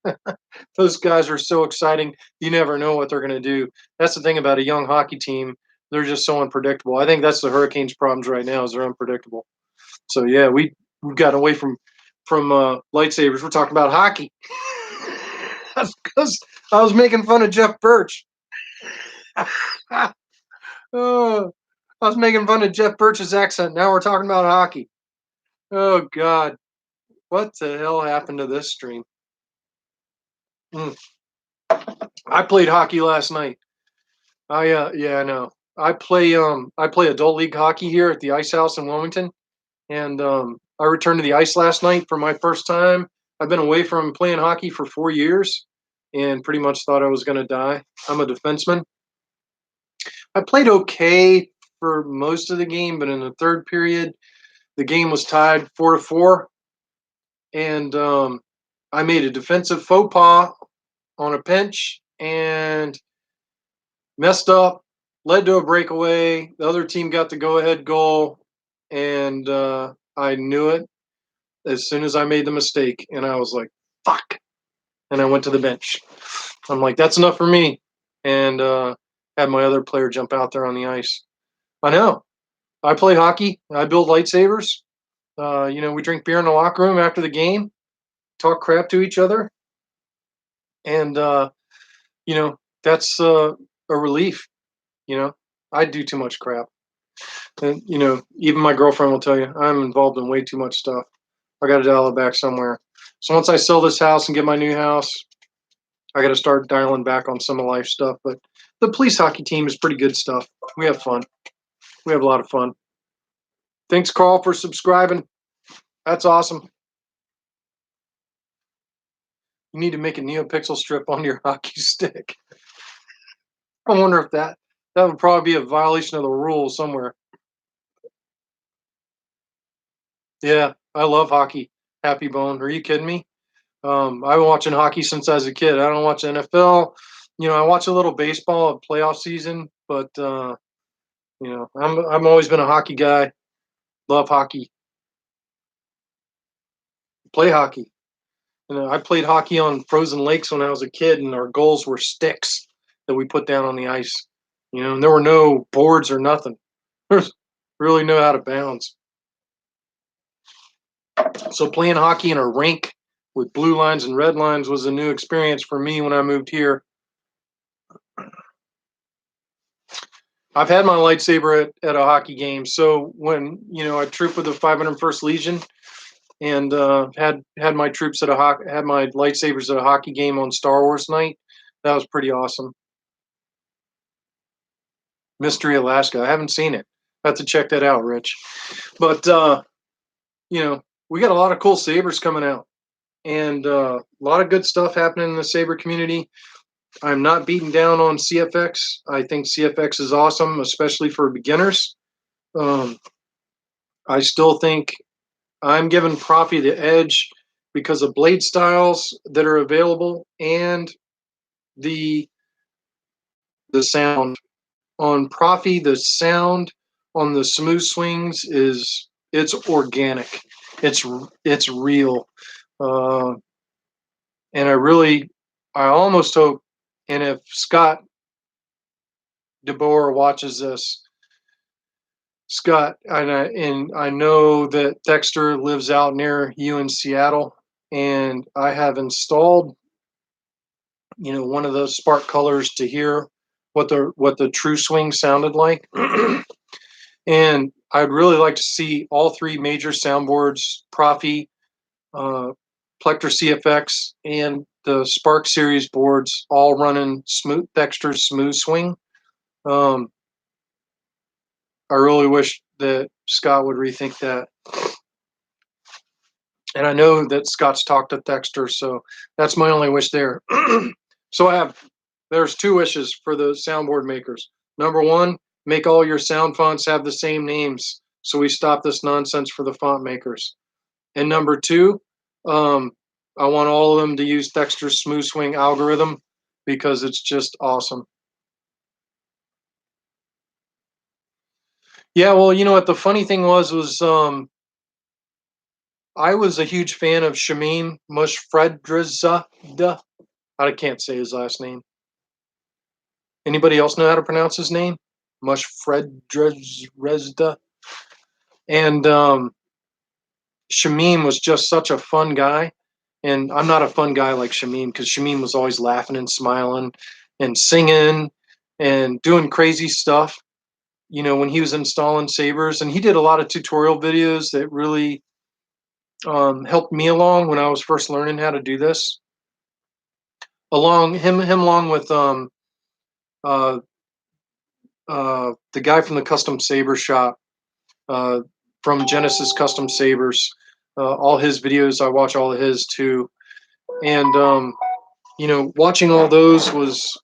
Those guys are so exciting. You never know what they're going to do. That's the thing about a young hockey team. They're just so unpredictable. I think that's the Hurricanes' problems right now is they're unpredictable. So yeah, we've gotten away from lightsabers. We're talking about hockey. That's because I was making fun of Jeff Birch. Oh, I was making fun of Jeff Birch's accent. Now we're talking about hockey. Oh God, what the hell happened to this stream? I played hockey last night. Yeah, I know. I play adult league hockey here at the Ice House in Wilmington, and I returned to the ice last night for my first time. I've been away from playing hockey for 4 years, and pretty much thought I was going to die. I'm a defenseman. I played okay for most of the game, but in the third period, the game was tied 4-4, and I made a defensive faux pas on a pinch and messed up, led to a breakaway. The other team got the go-ahead goal, and I knew it as soon as I made the mistake, and I was like, "Fuck!" And I went to the bench. I'm like, "That's enough for me," and had my other player jump out there on the ice. I know. I play hockey. I build lightsabers. We drink beer in the locker room after the game, talk crap to each other, and that's a relief. I do too much crap, and even my girlfriend will tell you I'm involved in way too much stuff. I got to dial it back somewhere. So once I sell this house and get my new house, I got to start dialing back on some of life stuff. But the police hockey team is pretty good stuff. We have fun. We have a lot of fun. Thanks, Carl, for subscribing. That's awesome. You need to make a NeoPixel strip on your hockey stick. I wonder if that would probably be a violation of the rules somewhere. Yeah, I love hockey. Happy Bone. Are you kidding me? I've been watching hockey since I was a kid. I don't watch NFL. I watch a little baseball at playoff season, but I'm always been a hockey guy. Love hockey. Play hockey. I played hockey on frozen lakes when I was a kid, and our goals were sticks that we put down on the ice. And there were no boards or nothing. There's really no out of bounds. So playing hockey in a rink with blue lines and red lines was a new experience for me when I moved here. I've had my lightsaber at a hockey game. So when I trooped with the 501st Legion and had my troops had my lightsabers at a hockey game on Star Wars night, that was pretty awesome. Mystery Alaska. I haven't seen it. I have to check that out, Rich. But we got a lot of cool sabers coming out, and a lot of good stuff happening in the saber community. I'm not beaten down on CFX. I think CFX is awesome, especially for beginners. I still think I'm giving Profi the edge because of blade styles that are available and the sound. On Profi, the sound on the smooth swings it's organic. It's real. And I almost hope, and if Scott DeBoer watches this, Scott, and I know that Dexter lives out near you in Seattle, and I have installed, one of those spark colors to hear what the true swing sounded like. And I'd really like to see all three major soundboards, Profi, Plector CFX, and the Spark Series boards all running Dexter's Smooth Swing. Um, I really wish that Scott would rethink that. And I know that Scott's talked to Dexter, so that's my only wish there. So there's two wishes for the soundboard makers. Number one, make all your sound fonts have the same names, so we stop this nonsense for the font makers. And number two, um, I want all of them to use Dexter's Smooth Swing algorithm because it's just awesome. Yeah, well, you know what the funny thing was I was a huge fan of Shamim Mushfredrizada. I can't say his last name. Anybody else know how to pronounce his name? Mushfredrizada. And Shamim was just such a fun guy. And I'm not a fun guy like Shamim because Shamim was always laughing and smiling and singing and doing crazy stuff. You know, when he was installing sabers, and he did a lot of tutorial videos that really helped me along when I was first learning how to do this. Along with uh, the guy from the Custom Saber Shop, uh, from Genesis Custom Sabers. All his videos, I watch all of his too. And you know, watching all those was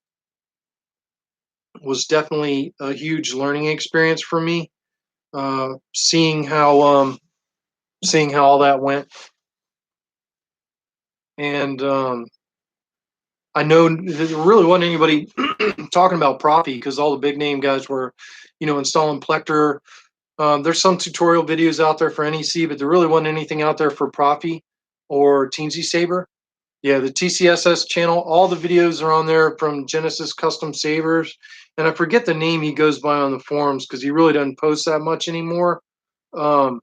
definitely a huge learning experience for me. Seeing how all that went, and I know there really wasn't anybody talking about Profi because all the big name guys were, you know, installing Plector. There's some tutorial videos out there for NEC, but there really wasn't anything out there for Profi or Teensy Saber. Yeah, the TCSS channel, all the videos are on there from Genesis Custom Sabers. And I forget the name he goes by on the forums because he really doesn't post that much anymore. Um,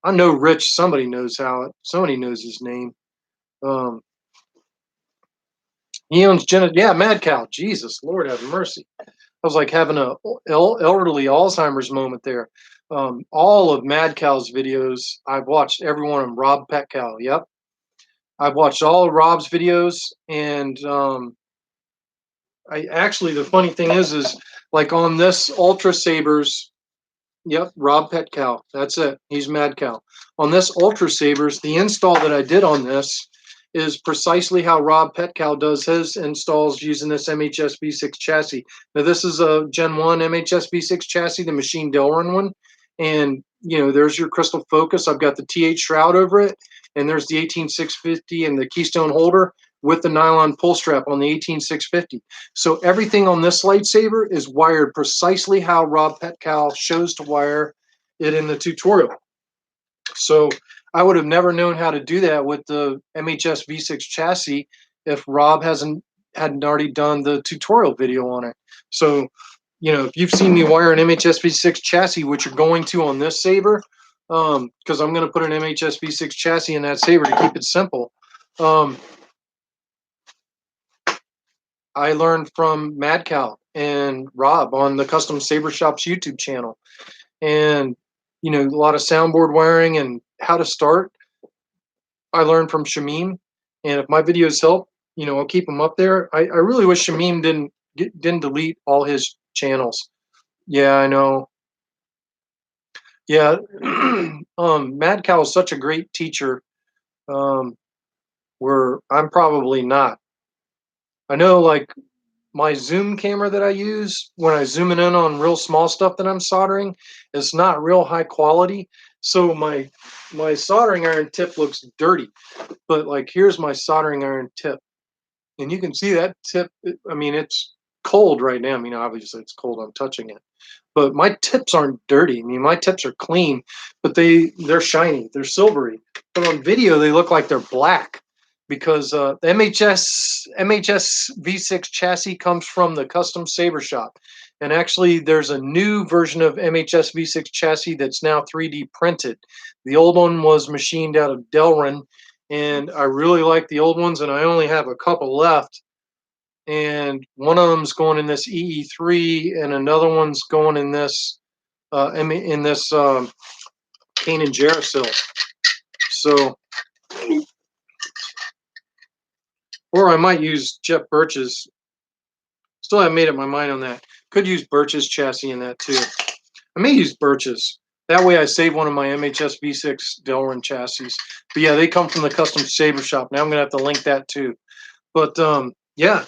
I know Rich, somebody knows his name. Um, he owns yeah, Mad Cow. Jesus, Lord have mercy. I was like having a elderly Alzheimer's moment there. All of Mad Cow's videos, I've watched every one of them. Rob Petcow, yep. I've watched all of Rob's videos, and I actually, the funny thing is like on this Ultra Sabers, yep, Rob Petcow, that's it. He's Mad Cow. On this Ultra Sabers, the install that I did on this is precisely how Rob Petcow does his installs using this MHS V6 chassis. Now, this is a Gen 1 MHS V6 chassis, the Machine Delrin one. And, you know, there's your crystal focus. I've got the TH shroud over it, and there's the 18650 and the keystone holder with the nylon pull strap on the 18650. So everything on this lightsaber is wired precisely how Rob Petcow shows to wire it in the tutorial. So I would have never known how to do that with the MHS V6 chassis if Rob hadn't already done the tutorial video on it. So, you know, if you've seen me wire an MHS V6 chassis, which you're going to on this saber, because I'm going to put an MHS V6 chassis in that saber to keep it simple. I learned from Mad Cow and Rob on the Custom Saber Shop's YouTube channel. And, you know, a lot of soundboard wiring and how to start, I learned from Shamim. And if my videos help, you know, I'll keep them up there. I really wish Shamim didn't delete all his channels. Yeah, I know. Yeah, Mad Cow is such a great teacher. Where I'm probably not. I know, like, my zoom camera that I use when I zoom in on real small stuff that I'm soldering is not real high quality. So my soldering iron tip looks dirty, but like here's my soldering iron tip, and you can see that tip. I mean, it's cold right now. I mean, obviously it's cold. I'm touching it, but my tips aren't dirty. I mean, my tips are clean, but they're shiny. They're silvery. But on video, they look like they're black because the MHS V6 chassis comes from the Custom Saber Shop. And actually, there's a new version of MHS V6 chassis that's now 3D printed. The old one was machined out of Delrin, and I really like the old ones, and I only have a couple left. And one of them's going in this EE3, and another one's going in this Cane and Jerasil. So, or I might use Jeff Birch's Still haven't made up my mind on that. Could use Birch's chassis in that too. I may use Birch's. That way I save one of my MHS V6 Delrin chassis. But yeah, they come from the Custom Saber Shop. Now I'm gonna have to link that too. But yeah,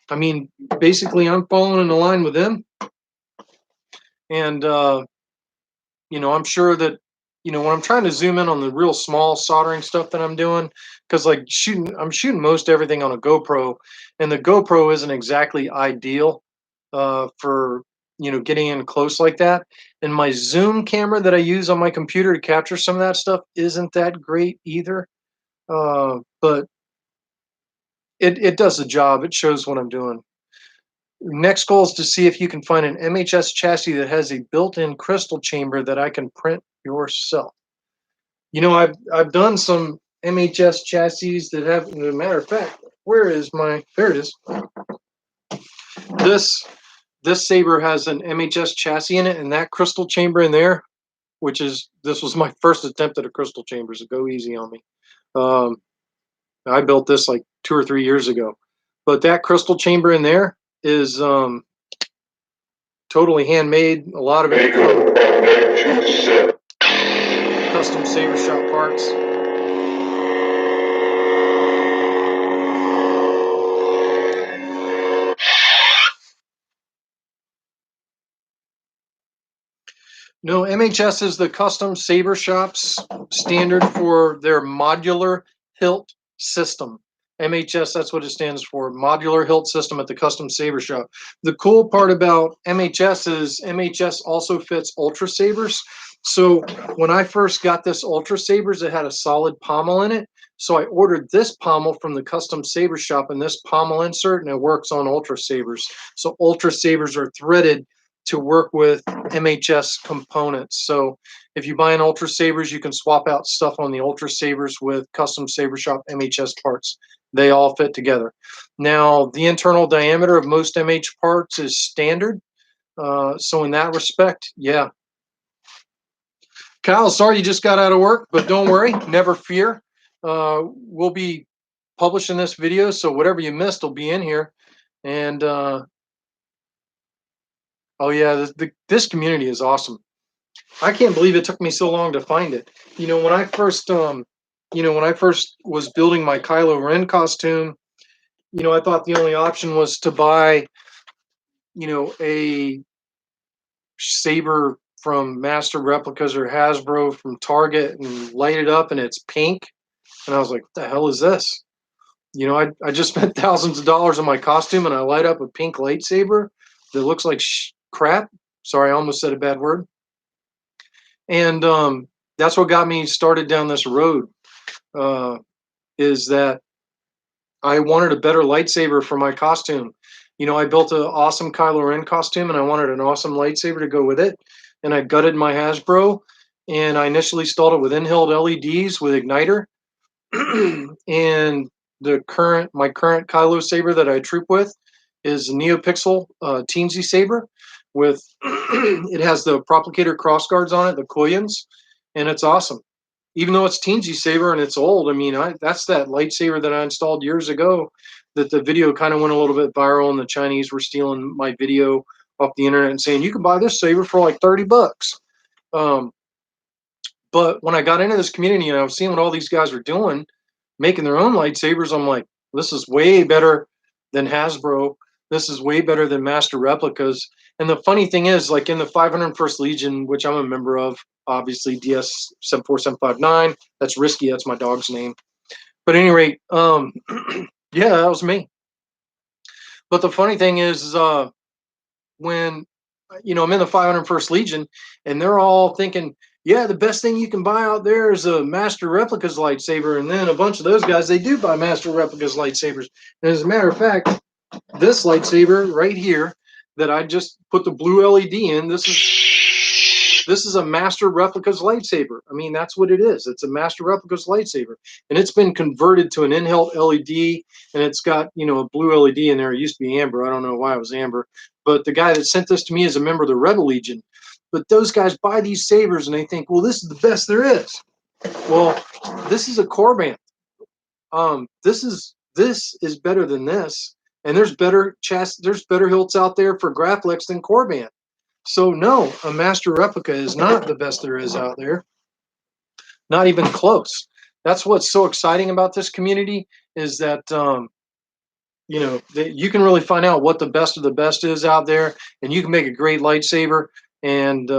I mean, basically I'm following in the line with them. And you know, I'm sure that, you know, when I'm trying to zoom in on the real small soldering stuff that I'm doing, because like I'm shooting most everything on a GoPro, and the GoPro isn't exactly ideal for, you know, getting in close like that. And my zoom camera that I use on my computer to capture some of that stuff isn't that great either. But it does the job. It shows what I'm doing. Next goal is to see if you can find an MHS chassis that has a built-in crystal chamber that I can print yourself. You know, I've done some MHS chassis that have, as a matter of fact, where is my, there it is. This Saber has an MHS chassis in it, and that crystal chamber in there, which is, this was my first attempt at a crystal chamber, so go easy on me. I built this like 2 or 3 years ago. But that crystal chamber in there is totally handmade. A lot of it from Custom Saber Shop parts. No, MHS is the Custom Saber Shop's standard for their modular hilt system. MHS, that's what it stands for, modular hilt system at the Custom Saber Shop. The cool part about MHS is MHS also fits Ultra Sabers. So when I first got this Ultra Sabers, it had a solid pommel in it. So I ordered this pommel from the Custom Saber Shop and this pommel insert, and it works on Ultra Sabers. So Ultra Sabers are threaded to work with MHS components. So if you buy an Ultra Sabers, you can swap out stuff on the Ultra Sabers with Custom Saber Shop MHS parts. They all fit together. Now, the internal diameter of most MH parts is standard. So in that respect, yeah. Kyle, sorry you just got out of work, but don't worry, never fear. We'll be publishing this video, so whatever you missed will be in here. And oh yeah, this community is awesome. I can't believe it took me so long to find it. You know, when I first was building my Kylo Ren costume, you know, I thought the only option was to buy, you know, a saber from Master Replicas or Hasbro from Target and light it up and it's pink. And I was like, what the hell is this? You know, I just spent thousands of dollars on my costume and I light up a pink lightsaber that looks like crap. Sorry, I almost said a bad word. And that's what got me started down this road, is that I wanted a better lightsaber for my costume. You know, I built an awesome Kylo Ren costume and I wanted an awesome lightsaber to go with it. And I gutted my Hasbro and I initially installed it with in-held LEDs with igniter. And my current Kylo saber that I troop with is NeoPixel Teensy saber with it has the Proplicator crossguards on it, the Koyans, and it's awesome. Even though it's Teensy saber and it's old, I mean, that's that lightsaber that I installed years ago that the video kind of went a little bit viral and the Chinese were stealing my video off the internet and saying, you can buy this saber for like 30 bucks. But when I got into this community and I was seeing what all these guys were doing, making their own lightsabers, I'm like, this is way better than Hasbro. This is way better than Master Replicas. And the funny thing is, like in the 501st Legion, which I'm a member of, obviously DS 74759, that's Risky, that's my dog's name. But at any rate, yeah, that was me. But the funny thing is, when, you know, I'm in the 501st Legion and they're all thinking, yeah, the best thing you can buy out there is a Master Replicas lightsaber. And then a bunch of those guys, they do buy Master Replicas lightsabers. And as a matter of fact, this lightsaber right here that I just put the blue LED in, this is a Master Replicas lightsaber. I mean, that's what it is. It's a Master Replicas lightsaber. And it's been converted to an in-held LED, and it's got, you know, a blue LED in there. It used to be amber. I don't know why it was amber. But the guy that sent this to me is a member of the Rebel Legion. But those guys buy these sabers and they think, well, this is the best there is. Well, this is a core band. This is better than this. And there's better hilts out there for Graflex than Corban. So no, a master replica is not the best there is out there. Not even close. That's what's so exciting about this community is that you can really find out what the best of the best is out there, and you can make a great lightsaber. And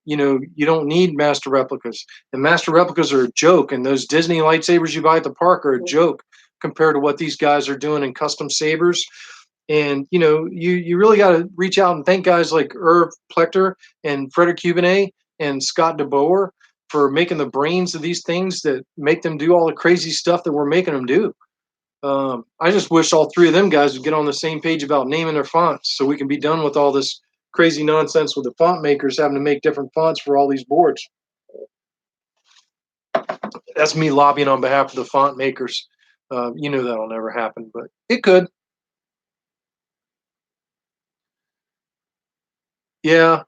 you don't need master replicas. And master replicas are a joke, and those Disney lightsabers you buy at the park are a joke compared to what these guys are doing in custom sabers. And you really got to reach out and thank guys like Irv Plechter and Frederick Cubanet and Scott DeBoer for making the brains of these things that make them do all the crazy stuff that we're making them do. I just wish all three of them guys would get on the same page about naming their fonts so we can be done with all this crazy nonsense with the font makers having to make different fonts for all these boards. That's me lobbying on behalf of the font makers. That'll never happen, but it could. Yeah.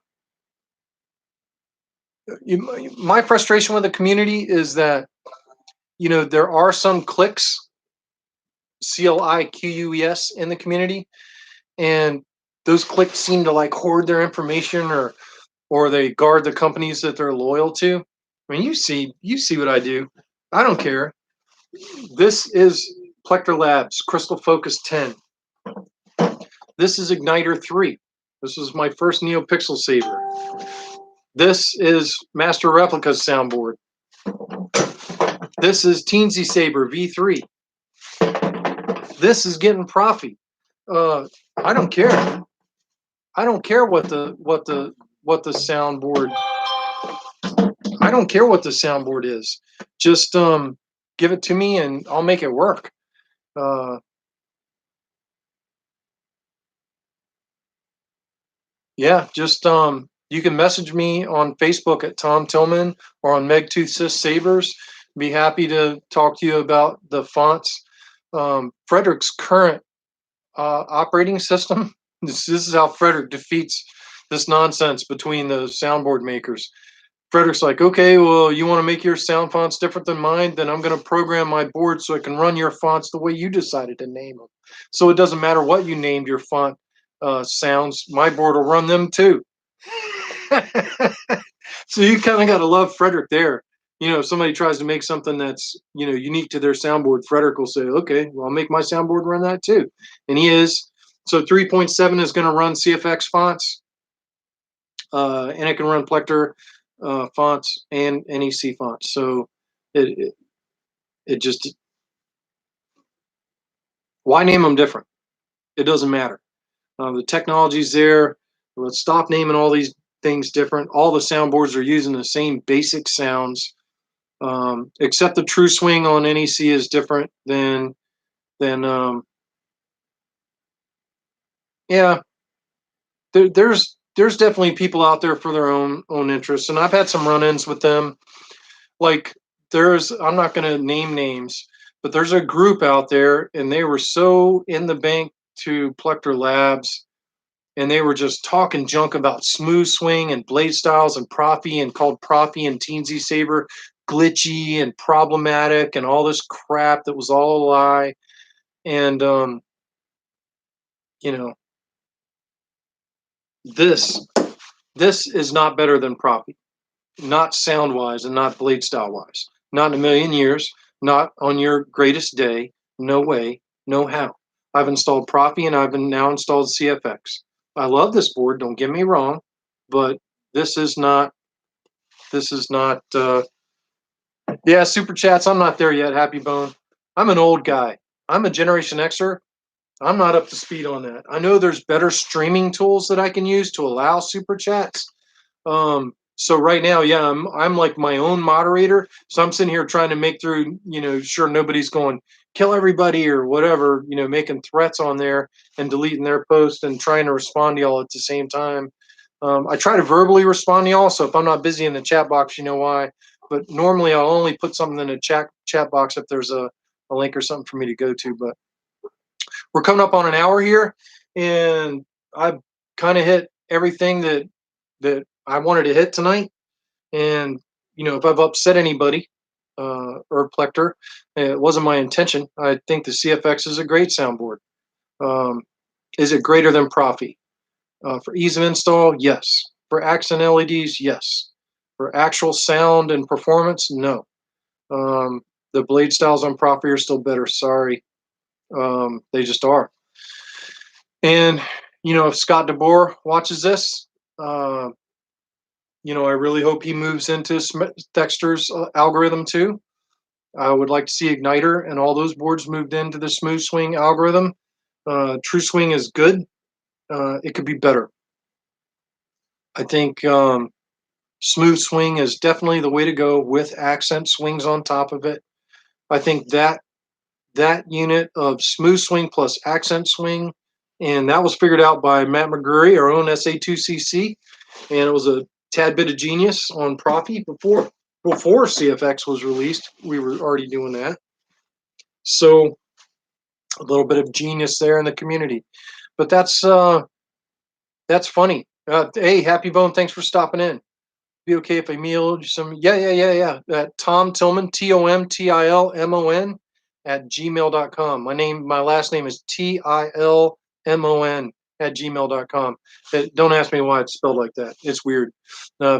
My frustration with the community is that, there are some cliques, CLIQUES, in the community, and those cliques seem to like hoard their information or they guard the companies that they're loyal to. I mean, you see what I do. I don't care. This is Plector Labs Crystal Focus 10. This is Igniter 3. This was my first NeoPixel saber. This is Master Replica's soundboard. This is Teensy Saber V3. This is getting Profi. I don't care. I don't care what the soundboard. I don't care what the soundboard is. Just give it to me and I'll make it work. Yeah, just you can message me on Facebook at Tom Tillman or on Megtooth Sys Sabers. Be happy to talk to you about the fonts. Frederick's current operating system. This is how Frederick defeats this nonsense between the soundboard makers. Frederick's like, okay, well, you want to make your sound fonts different than mine? Then I'm going to program my board so it can run your fonts the way you decided to name them. So it doesn't matter what you named your font sounds, my board will run them too. So you kind of got to love Frederick there. If somebody tries to make something that's, unique to their soundboard, Frederick will say, okay, well, I'll make my soundboard run that too. And he is. So 3.7 is going to run CFX fonts, and it can run Plector fonts and NEC fonts. So it just, why name them different? It doesn't matter. The technology's there. Let's stop naming all these things different. All the soundboards are using the same basic sounds, except the true swing on NEC is different than yeah. There's definitely people out there for their own interests, and I've had some run-ins with them. Like I'm not going to name names, but there's a group out there, and they were so in the bank to Plector Labs, and they were just talking junk about smooth swing and blade styles and Profi, and called Profi and Teensy Saber glitchy and problematic and all this crap that was all a lie. And this is not better than Profi, not sound wise and not blade style wise, not in a million years, not on your greatest day. No way, no how. I've installed Profi and I've now installed CFX. I love this board, don't get me wrong, but this is not yeah, super chats, I'm not there yet, Happy Bone. I'm an old guy. I'm a Generation Xer. I'm not up to speed on that. I know there's better streaming tools that I can use to allow super chats. So right now, yeah, I'm like my own moderator. So I'm sitting here trying to make through, sure nobody's going kill everybody or whatever, making threats on there and deleting their post and trying to respond to y'all at the same time. I try to verbally respond to y'all. So if I'm not busy in the chat box, you know why. But normally I'll only put something in the chat box if there's a link or something for me to go to. But we're coming up on an hour here, and I've kind of hit everything that I wanted to hit tonight. And if I've upset anybody, or Plector, it wasn't my intention. I think the CFX is a great soundboard. Is it greater than Profi? For ease of install, yes. For accent LEDs, yes. For actual sound and performance, no. The blade styles on Profi are still better. Sorry. They just are. And, if Scott DeBoer watches this, uh, I really hope he moves into Dexter's algorithm too. I would like to see Igniter and all those boards moved into the Smooth Swing algorithm. True Swing is good. It could be better. I think Smooth Swing is definitely the way to go with accent swings on top of it. I think that unit of Smooth Swing plus accent swing, and that was figured out by Matt McGurry, our own SA2CC, and it was a tad bit of genius on Profi before CFX was released. We were already doing that. So a little bit of genius there in the community. But that's funny. Hey, Happy Bone, thanks for stopping in. Be okay if I mail you some? Yeah. Tom Tillman, TOMTILMON @gmail.com. My last name is TILMON @gmail.com. Don't ask me why it's spelled like that. It's weird.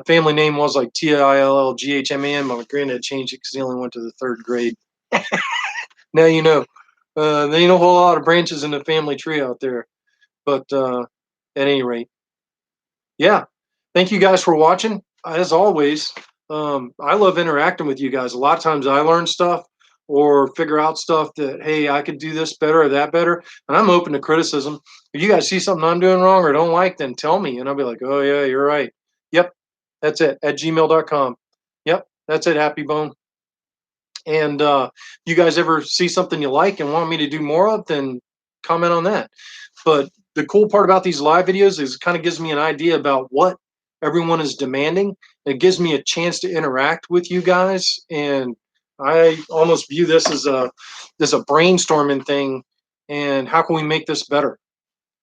Family name was like TILLGHMAN. My granddad changed it because he only went to the 3rd grade. Now you know. There ain't a whole lot of branches in the family tree out there. But at any rate, yeah. Thank you guys for watching. As always, I love interacting with you guys. A lot of times I learn stuff or figure out stuff that, hey, I could do this better or that better. And I'm open to criticism. If you guys see something I'm doing wrong or don't like, then tell me. And I'll be like, oh, yeah, you're right. Yep, that's it, @gmail.com. Yep, that's it, Happy Bone. And you guys ever see something you like and want me to do more of, then comment on that. But the cool part about these live videos is it kind of gives me an idea about what everyone is demanding. It gives me a chance to interact with you guys, and I almost view this as a brainstorming thing. And how can we make this better?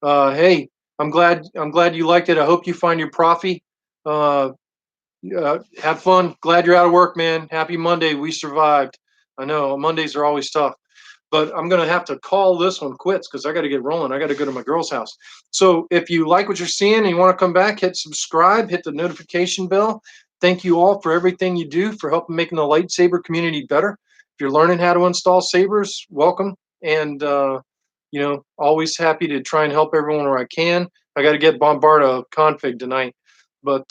Hey, I'm glad you liked it. I hope you find your Profi. Have fun. Glad you're out of work, man. Happy Monday. We survived. I know Mondays are always tough, but I'm going to have to call this one quits because I got to get rolling. I got to go to my girl's house. So if you like what you're seeing and you want to come back, hit subscribe, hit the notification bell. Thank you all for everything you do for helping making the lightsaber community better. If you're learning how to install sabers, welcome. And, always happy to try and help everyone where I can. I got to get Bombarda config tonight, but,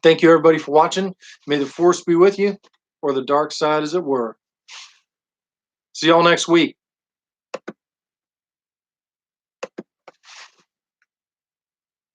thank you, everybody, for watching. May the force be with you, or the dark side, as it were. See y'all next week.